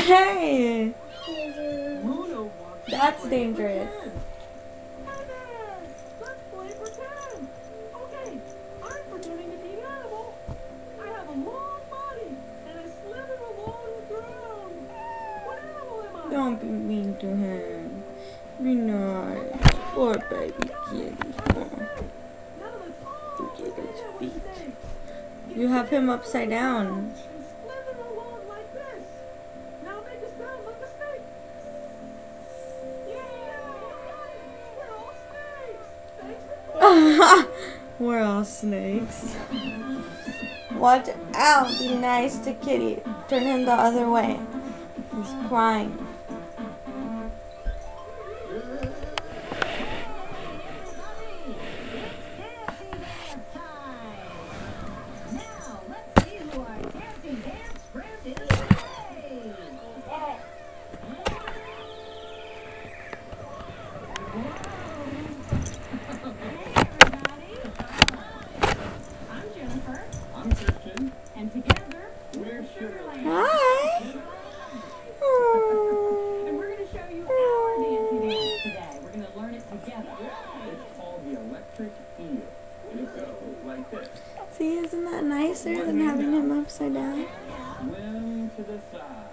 Hey! That's dangerous. Let's play pretend. Okay, I'm pretending to be an animal. I have a long body and I slither along the ground. What animal am I? Don't be mean to him. Be nice. Poor baby kitty. Oh, Now let's all look at his pretend that we're feet. snakes. You have him upside down. And slither along like this. Now make a sound like a snake. Yeah! We're all snakes. Thanks for playing. We're all snakes. Watch out. Be nice to Kitty. Turn him the other way. He's crying. I'm Christian. And together, we're Sugarland. Hi. And we're going to show you our dancing dance today. We're going to learn it together. It's called the electric eel. And it goes like this. See, isn't that nicer than having him upside down? Swim to the side.